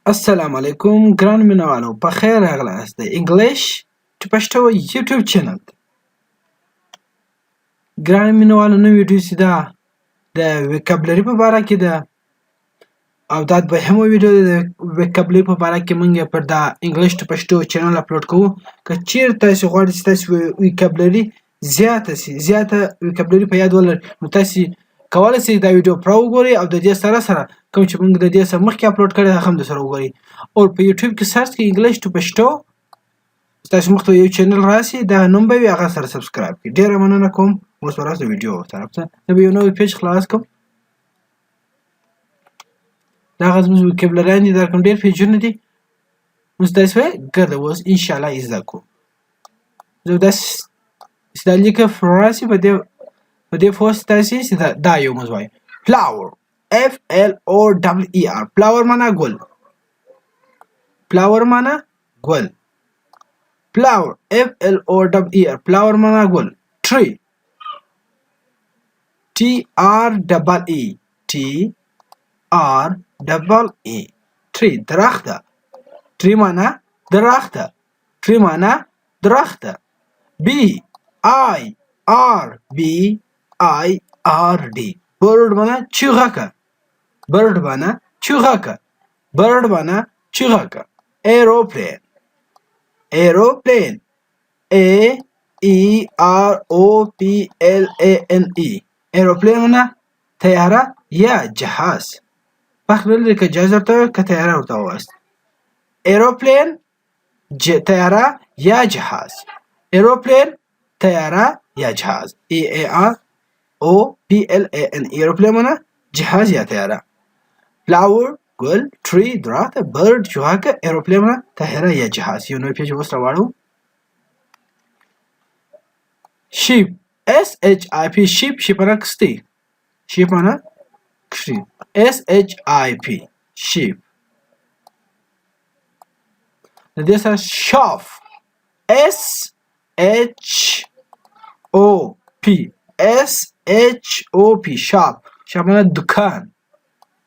السلام علیکم ګران مینوالو په خیر راغلاست د انګلیش ټو پښتو یوټیوب چینل ګران مینوالو نو ویډیو سي دا د وکابلری په اړه کې ده او دا به هم ویډیو د وکابلری په اړه کې مونږ پر دا انګلیش ټو پښتو چینل اپلوډ کوو که چیرته تاسو غواړئ چې تاسو وکابلری زیاته وکابلری په یاد ولرئ نو تاسو کولای شئ دا ویډیو پر وګورئ او د دې سره کوم چې موږ د دې سره مخکې اپلوډ کړی هغه هم د سره وګورئ او په یوټیوب کې سرچ کړئ انګلیش ټو پښتو تاسو مخته یو چینل راشي دا نوم به وي هغه سره سبسکرایب کړئ ډیره مننه کوم اوس ورسره ویډیو طرف ته زه یو نوی پیج خلاص کوم دا غزمز وکابلری دي در کوم ډیر پیجونه دي اوس تاسو ګرځه اوس ان شاء الله زده کوم زه دا لیکه فراسي په دې فوس تاسو دا یو مزوای flower flower flower معنا ګل flower معنا ګل flower flower معنا ګل tree tree درخته tree معنا درخته tree معنا درخته bird bird معنا چوغکه bird معنا چوغکه bird معنا چوغکه aeroplane aeroplane aeroplane معنا طیاره یا جهاز بخلل که جهاز ورته که طیاره ورته وایست aeroplane طیاره یا جهاز aeroplane طیاره یا جهاز aeroplane معنا جهاز یا طیاره flower ګل tree درخته bird چوغکه aeroplane معنا طیاره یا جهاز یو نوی پیج اوس راوړو sheep sheep معنا کستی sheep معنا کستی sheep د دې سره shop shop معنا دکان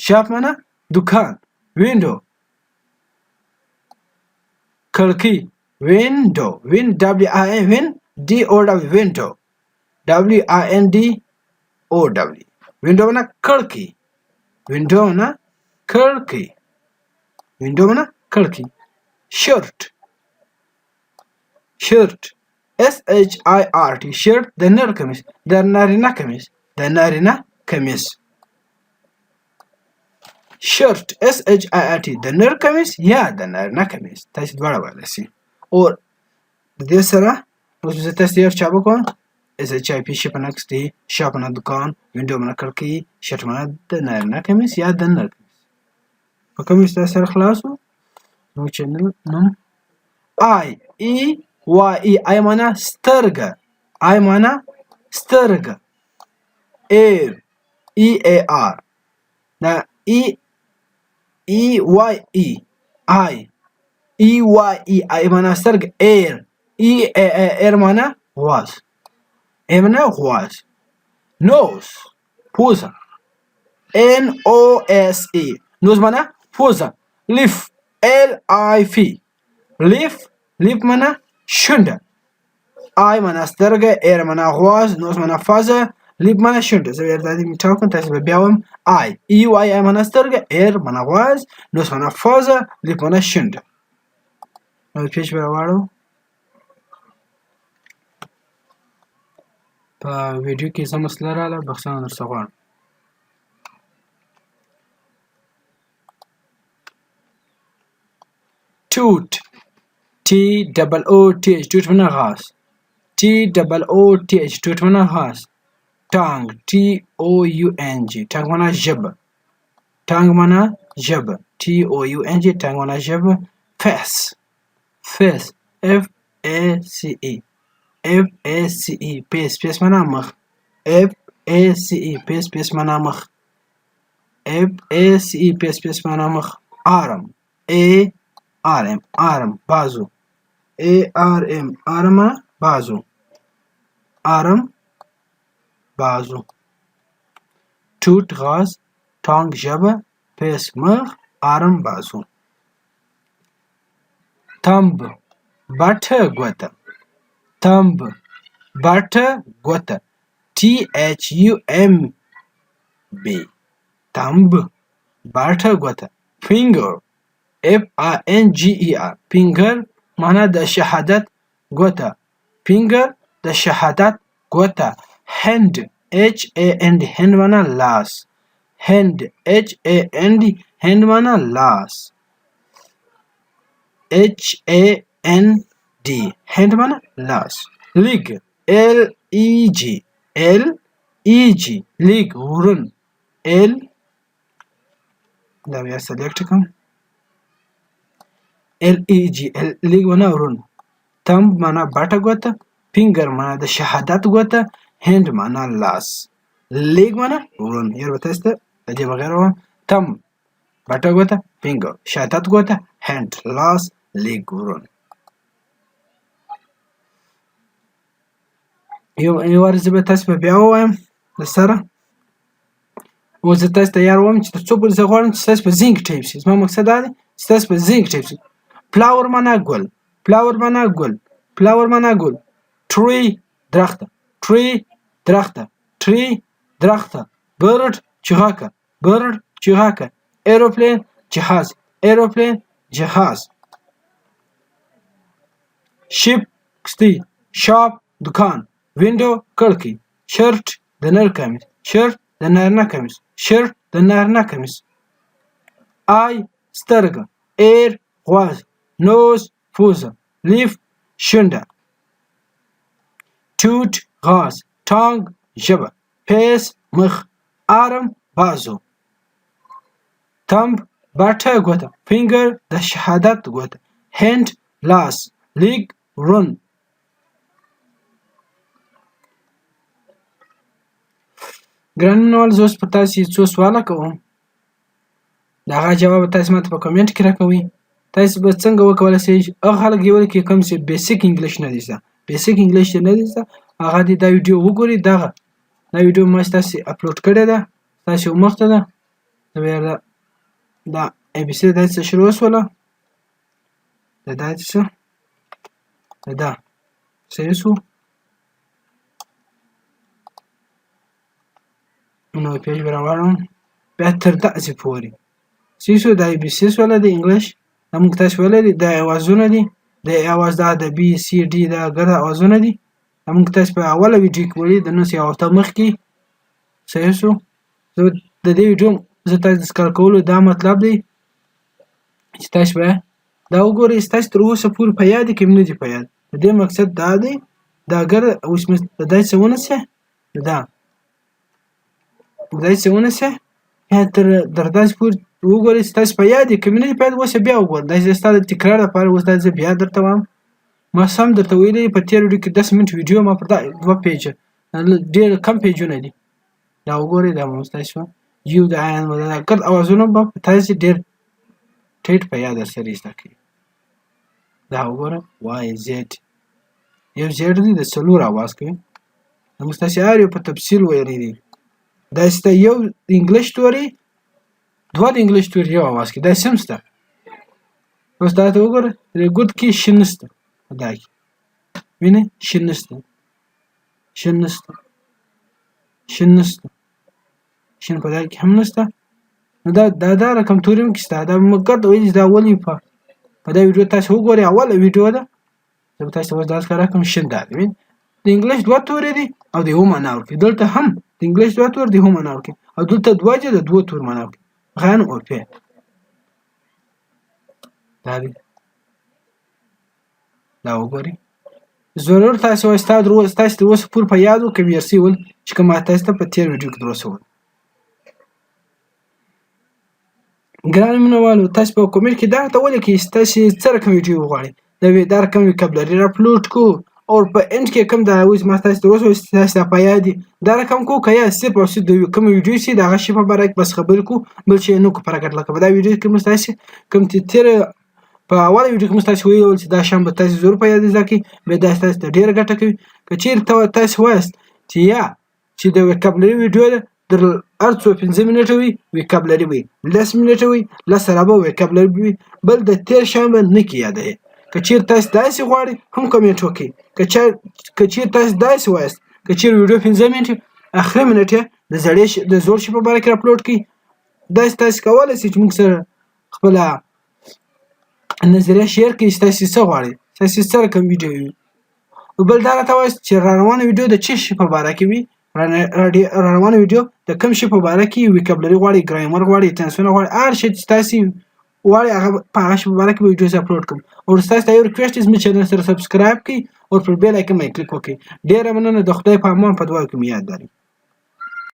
shop معنا دکان window کړکۍ window window window معنا کړکۍ window معنا کړکۍ shirt shirt د نر کمیس د نارینه کمیس shirt د نر کمیس یا د نارینه کمیس تاسو دواړه وایلی شئ او د دې سره اوس زه تاسو یو چا وکړم شپ معنا کستی شاپ معنا دکان وینډو معنا کړکۍ شرټ معنا د نارینه کمیس یا د نر کمیس په کمیس تاسو سره خلاصو نو چینل نوم I معنا سترګه ear دا I معنا سترګه air معنا غواز معنا غواز nose پوزه nose معنا پوزه leaf leaf معنا شونډه I معنا سترګه air معنا غواز nose معنا فازه leaf معنا شونډه زه ورته دې میټاو کوم تاسو به بیا وم I معنا سترګه air معنا غواز nose معنا فازه leaf معنا شونډه نو پیج به راوړو په ویډیو کې څه مسله رااله بخښنه درڅخه غواړم toot toot معنا غاز toot معنا غاز tongue tongue معنا ژبه tongue معنا face face face معنا مخ face معنا مخ معنا مخ arm بازو arm بازو toot غاز tongue ژبه face مخ arm بازو thumb بټه ګوته thumb بټه ګوته THUMB thumb بټه ګوته finger FINGER finger معنا د شهادت ګوته finger د شهادت ګوته hand HAND hand معنا لاس hand HAND hand معنا لاس HAND hand معنا لاس leg LEG leg ورن L دا بیا سلیکټ کوم LEG leg معنا ورن thumb معنا بټه ګوته finger معنا د شهادت ګوته hand معنا لاس leg معنا ورن یو تاسو ته د دې بغیر thumb بټه ګوته finger شهادت ګوته hand لاس leg ورن یو ورځ به تاسو په بیا وایم سره و زه تاسو ته یار وم چې څو پر زه غواړم چې تاسو په زینک ټایپ شي زما مقصد دا دی چې تاسو په زینک ټایپ شي فلاور معنا ګل فلاور معنا ګل فلاور معنا ګل tree درخته tree درخته tree درخته bird چغاکه bird چغاکه aeroplane جهاز aeroplane جهاز ship کشتی shop دکان window کړکۍ شرټ د نر کمیس شرټ د نارینه کمیس شرټ د نارینه کمیس eye سترګه ear غوږ nose پوزه leaf شونډه tooth غاز tongue ژبه face مخ arm بازو thumb بټه ګوته finger د شهادت ګوته hand لاس leg run ګرانوال زه اوس په تاسې څو سواله کوم د هغه جواب تاسې ماته په کمنټ کې راکوئ تاسې به څنګه وکولی شئ هغه خلک یې ولیکئ کوم چې بیسیک انګلیش نه دي زده بیسیک انګلیش یې نه دي زده هغه دې دا ویډیو وګورئ دا ویډیو ما تاسې اپلوډ کړې ده تاسې مخته ده دا ای بي سي داسې شروع شوله دا څه دا صحیح شو نو پیج به راوړم بیا تر داسې پورې صحیح شو دا ای بي سي شوله د انګلیش دا موږ تاسې ویلی دا اوازونه دي د اواز دا د بي سي ډي دا ګرده اوازونه دي دا موږ تاسې په اوله ویډیو کې ویلي د نن یو هفته مخکې صحیح شو زه د دې ویډیو زه تاسې د سکال کولو دا مطلب دی چې تاسې به دا وګورئ ستاسې تر اوسه پورې په یاد کې نه دي په یاد د دې مقصد دا دی دا ګر اوس مې دای څه ونیسئ دا دای څه ونیسئ یا تر داسې پورې وګورئ ستاسې په یاد کې نه دي په یاد اوس بیا وګورئ دا ستا د تکرار لپاره اوس دا زه بیا درته وایم ما سم درته ویلي په تېر ویډیو کې 10 منټ ویډیو ما پر دا 2 پیجه ډېر کم پیجونه دي دا وګورئ دا مو ستاسې یو د عین دا ګرد اوازونه به تاسې ډېر ټیټ په یاد سره زده کړئ دا وګوره وای زیډ یو زیډ دی د څلور اواز کوي موږ تاسې هر یو په تفصیل ویلی دي دا سته یو انګلیش توري دوه د انګلیش توري یو اواز کوي دا سم سته اوس دا ته وګوره د ګوت کې شین نسته دا کې وینئ شین نسته شین نسته شین نسته شین په دا کې هم نسته نو دا رقم توري هم کې سته دا مګر ویل دا ولې په دا ویډیو تاسو وګورئ اوله ویډیو ده زه به تاسو ته اوس دا ښکاره کوم شین دا دی د انګلیش دوه توري دي او د یو معنا ورکوي دلته هم د انګلیش دوه تور د یو معنا ورکوي او دلته دوه چې د دوه تور معنا ورکوي غن او په دا دی دا وګورئ ضرور تاسو تاسې تر اوسه پورې په یاد وکړئ مرسي ول چې کوم تاسو ته په تېر ویډیو کې در رسول ګران مینوالو تاسو په کومنټ کې دا ته ولیکئ چې تاسې څه رقم ویډیو غواړئ دا رقم وکابلري راپلوډ کو او په انډ کې کوم دا اوس ما تاسو ته اوس تاسو په یاد دا رقم کو کیا صرف او صرف د کوم ویډیو چې دا غشي په باره کې بس خبرې کو بل شي نو کو پرګټ لکه دا ویډیو کې مستاسي کوم تیر په اول ویډیو کې مستاسي ویل چې دا شام به تاسو زور په یاد ځکه به دا تاسو ته ډیر ګټه کوي کچیر تاسو وایست چې د وکابلري ویډیو در ارڅو 15 منټه وي وکابلري وي 10 منټه وي لسره به وکابلري وي بل د تیر شام نه کی یاد که چیرې تاسو داسې غواړئ هم کمنټ وکړئ که چیرې تاسو داسې وایاست که چیرې ویډیو 15 منټه اخري منټ یې د زوړ شي په باره کې اپلوډ کړئ داسې تاسو کولی شئ چې موږ سره خپله نظریه شیر کړئ چې تاسو څه غواړئ تاسو څه رقم ویډیو وي بل دا راته وایاست چې راروانه ویډیو د څه شي په باره کې وي راروانه ویډیو د کوم شي په باره کې ویکابلري غواړي ګرامر غواړي ټنسونه غواړي هر شی چې تاسو غواړئ هغه په هغه شي په باره کې ویډیوز اپلوډ کوم او ستاسو ته یو ریکویسټ دی زموږ چینل سره سبسکرایب کړئ او پر بیل آیکن باندې کلیک وکړئ ډېره مننه د خدای په امان په دعا کې مې یاد لرئ